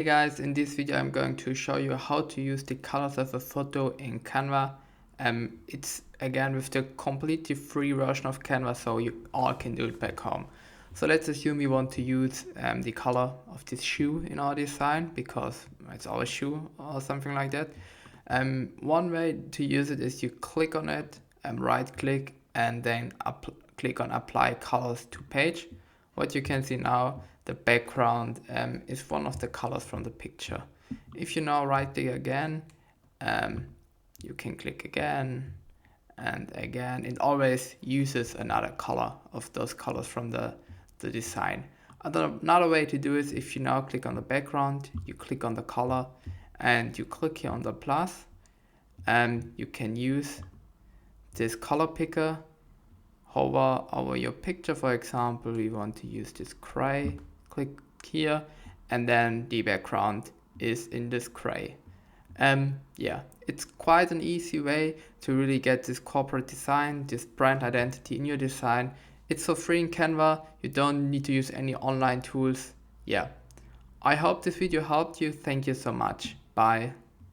Hey guys, in this video I'm going to show you how to use the colors of a photo in Canva. It's again with the completely free version of Canva, so you all can do it back home. So let's assume you want to use the color of this shoe in our design because it's our shoe or something like that. One way to use it is you click on it, right click, and then click on apply colors to page. What you can see now, the background is one of the colors from the picture. If you now right click again, you can click again and again. It always uses another color of those colors from the design. Another way to do is if you now click on the background, you click on the color and you click here on the plus, and you can use this color picker. Hover over your picture, for example, we want to use this gray, click here, and then the background is in this gray. Yeah, it's quite an easy way to really get this corporate design, this brand identity in your design. It's for free in Canva, you don't need to use any online tools. Yeah, I hope this video helped you. Thank you so much. Bye.